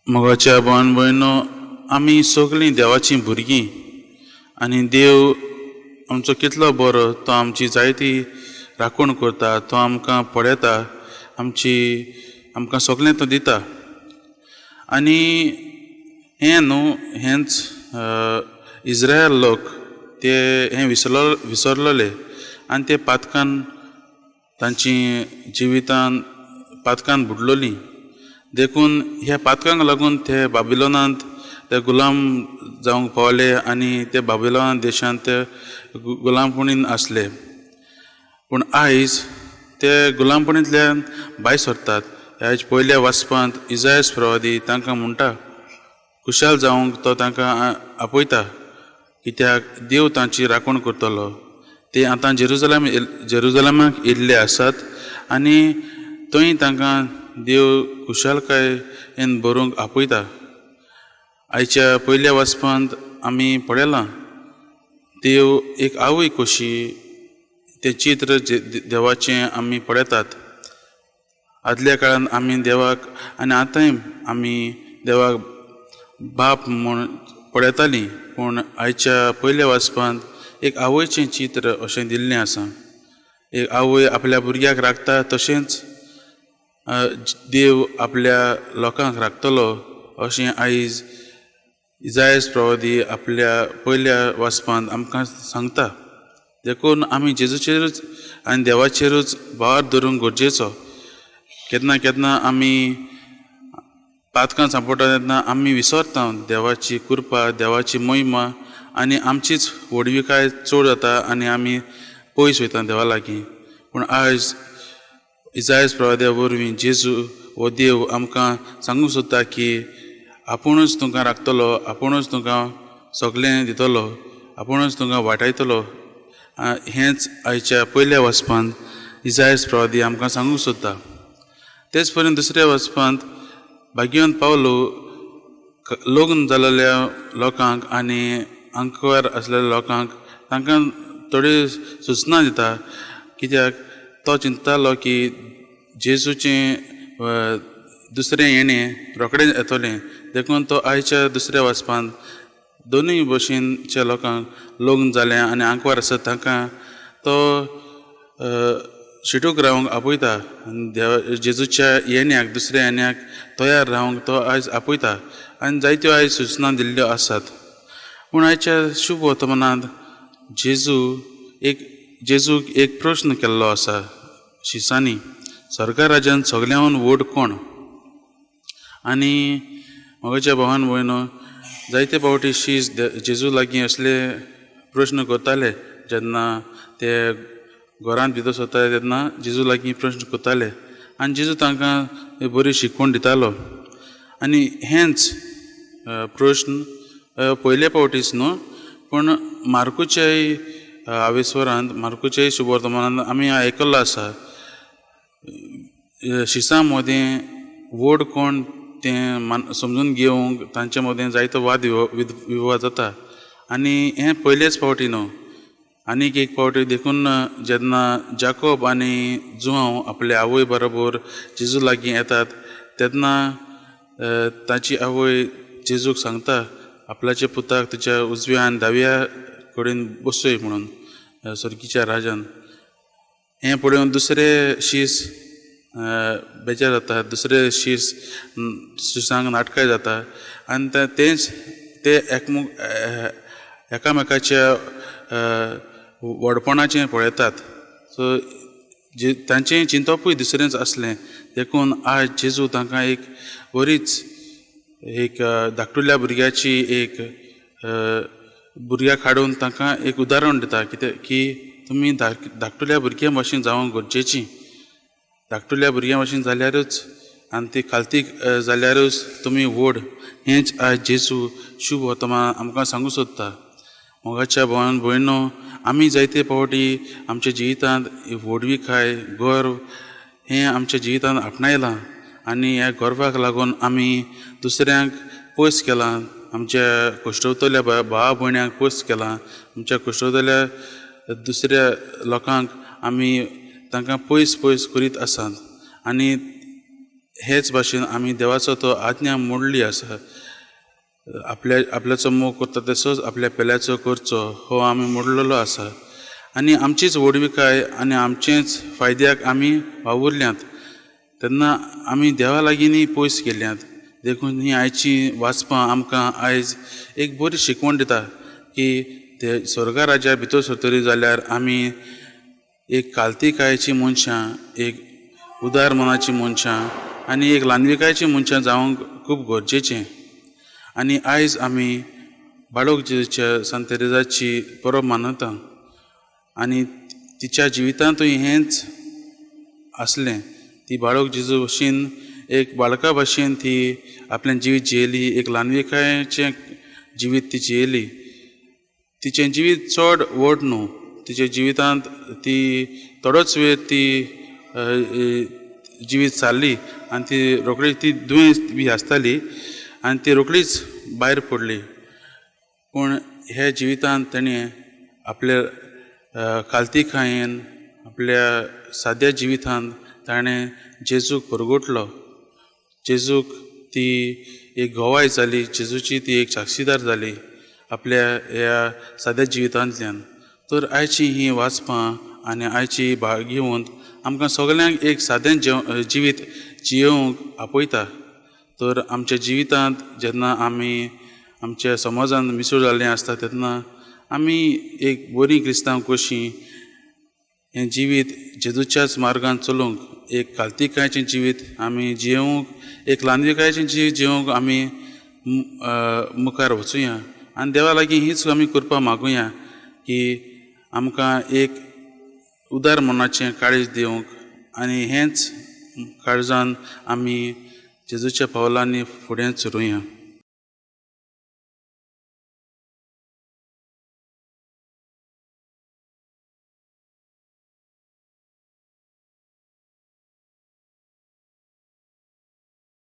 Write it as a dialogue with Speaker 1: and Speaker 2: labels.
Speaker 1: मोगाच्या भावन भयणो, आमी सगळीं देवाचीं भुरगीं आनी देव आमचो कितलो बरो. तो आमची जायती राखण करता, तो आमकां पळयता, आमकां सगळें तो दिता. आनी हेंच इज्रायल लोक ते हें विसरलेले आनी ते पातकान तांची जिवितान पातकान बुडलोलीं. देखून ह्या पातकांक लागून ते बाबिलोनांत ते गुलाम जावंक पावले आनी ते बाबिलोन देशांत ते गुलामपणीन आसले. पूण आयज ते गुलामपणींतल्यान भायर सरतात. ह्याच पयल्या वाचपांत इसायास प्रवादी तांकां म्हणटा खुशाल जावंक तो तांकां आपयता, कित्याक देव तांची राखण करतलो. ते आतां जेरुजलेमाक येयल्ले आसात आनी थंय तांकां देव खुशालकायेन बरोवंक आपयता. आयच्या पयल्या वाचपांत आमी पळयलां देव एक आवय कशी तें चित्र देवाचें आमी पळयतात. आदल्या काळान आमी देवाक आनी आतांय आमी देवाक बाप म्हूण पळयतालीं, पूण आयच्या पयल्या वाचपांत एक आवयचें चित्र अशें दिल्लें आसा. एक आवय आपल्या भुरग्याक राखता तशेंच देव आपल्या लोकांक राखतलो अशें आयज इसायास प्रवादी आपल्या पयल्या वाचपांत आमकां सांगता. देखून आमी जेजूचेरूच आनी देवाचेरूच भार धरूंक गरजेचो. केन्ना केन्ना आमी पातकां सांपडटा तेन्ना आमी विसरता देवाची कृपा, देवाची महिमा आनी आमचीच व्हडविकाय चड जाता आनी आमी पयस वयता देवा लागीं. पूण आयज इसायास प्रवाद्या वरवीं जेजू हो देव आमकां सांगूंक सोदता की आपुणूच तुमकां राखतलो, आपुणूच तुमकां सगळें दितलो, आपुणूच तुमकां वाटायतलो. हेंच आयच्या पयल्या वाचपांत इसायास प्रवादी आमकां सांगूंक सोदता. तेच पर्यंत दुसऱ्या वाचपांत भाग्यवंत पावलो लग्न जाल्ल्या लोकांक आनी आंकवार आसलेल्या लोकांक तांकां थोडी सुचना दिता, कित्याक तो चिंततालो की जेजूचें दुसरें येणें रोखडें येतलें. देखून तो आयच्या दुसऱ्या वाचपांत दोनूय भशेनच्या लोकांक लग्न जालें आनी आंकवार आसात तांकां तो शिटूक रावंक आपयता. जेजूच्या येण्याक दुसऱ्या येण्याक तयार रावंक तो आयज आपयता आनी जायत्यो आयज सुचना दिल्ल्यो आसात. पूण आयच्या शुभ वर्तमानांत जेजूक एक प्रश्न केल्लो आसा शिसांनी, स्वर्गा राज्यांत सगळ्यांत व्हड कोण? आनी मोगाच्या भावान भयणो, जायते फावटी शीस जेजू लागीं असले प्रश्न करताले. जेन्ना ते घरांत भितर सरताले तेन्ना जेजू लागीं प्रश्न करताले आनी जेजू तांकां बरी शिकवण दितालो. आनी हेंच प्रश्न पयले फावटीच न्हू, पूण मार्कूच्याय आवेस्वरांत, मार्कूच्याय शुभ वर्तमानांत आमी आयकल्लो आसा शिसां मदें व्हड कोण तें समजून घेवंक तांचे मदें जायतो वाद विवाद जाता. आनी हें पयलेच फावटी न्हू, आनीक एक फावटी देखून जेन्ना जाकोब आनी जुआंव आपल्या आवय बरोबर जेजू लागीं येतात तेन्ना ताची आवय जेजूक सांगता आपल्याच्या पुताक तुज्या उजव्या आनी दाव्या कडेन बसय म्हणून सर्गीच्या राजान. हें पळोवन दुसरे शीस बेजार जाता, दुसरे शिसांक नाटकाय जाता आनी ते एकामेकाच्या व्हडपणाचें पळयतात. सो तांचें चिंतपूय दुसरेंच आसलें. देखून आयज जेजू तांकां एक बरीच एक धाकटुल्या भुरग्याची एक भुरग्याक हाडून तांकां एक उदाहरण दिता, कित्याक की तुमी धाकटुल्या भुरग्यां भाशेन जावंक गरजेचीं. धाकटुल्या भुरग्यां भाशेन जाल्यारूच आनी ती खालतीक जाल्यारूच तुमी व्हड. हेंच आयज जेजू शुभ वर्तमान आमकां सांगूंक सोदता. मोगाच्या भावान भयणो, आमी जायते फावटी आमच्या जिवितांत व्हडविकाय, गर्व हें आमच्या जिवितांत आपणायलां आनी ह्या गर्वाक लागून आमी दुसऱ्यांक पयस केलां, आमच्या कुश्टवतल्या भावा भयण्यांक पयस केलां, आमच्या कुश्टवतल्या दुसऱ्या लोकांक आमी तांकां पयस करीत आसात. आनी हेच भाशेन आमी देवाचो तो आज्ञा मोडली आसा. आपल्याचो मोग करता तसोच आपल्या पेल्याचो करचो हो आमी मोडलेलो आसा. आनी आमचीच वडविकाय आनी आमचेच फायद्याक आमी वावुरल्यांत. तेन्ना आमी देवा लागीं पयस गेल्यांत. देखून ही आयची वाचपां आमकां आयज एक बरी शिकवण दिता की ते स्वर्गा राज्या भितर सरतली जाल्यार आमी एक काल्तिकायेची मनशां, एक उदार मनाची मनशां आनी एक ल्हानविकायेची मनशां जावंक खूब गरजेचें. आनी आयज आमी बाळोक जेजूच्या सांत तेरेजाची परब मानता आनी तिच्या जिवितांतूय हेंच आसलें. ती बाळोक जेजू भशेन एक बाळका भाशेन ती आपलें जिवीत जियेली, एक ल्हानविकायेचें जिवीत ती जियेली. तिचें जिवीत चड व्हड न्हू. तिच्या जिवितांत ती थोडोच वेळ ती जिवीत सारली आनी ती रोखडीच ती दुयेंस बी आसताली आनी ती रोखडीच भायर पडली. पूण ह्या जिवितांत ताणें आपल्या काल्तिकायेन आपल्या साद्या जिवितांत ताणें जेजूक परगटलो. जेजूक ती एक गोवाय जाली. जेजूची ती एक साक्षीदार जाली आपल्या ह्या साद्या जिवितांतल्यान. तर आयची ही वाचपां आनी आयची भाग घेवन आमकां सगल्यांक एक सादें जिवीत जियोवंक आपयता. तर आमच्या जिवितांत जेन्ना आमी आमच्या समाजांत मिसळ जाल्लीं आसता तेन्ना आमी एक बरी क्रिस्तांव कशीं हें जिवीत जेजूच्याच मार्गान चलूंक, एक काल्तिकायेचें जिवीत आमी जियोवंक, एक ल्हानविकायेचें जिवीत जियोवंक आमी मुखार वचुया. आनी देवा लागीं हीच आमी करपा मागुया की आमकां एक उदार मनाचें काळीज दिवंक आनी हेंच काळजान आमी जेजूच्या पावलांनी फुडें सरुया.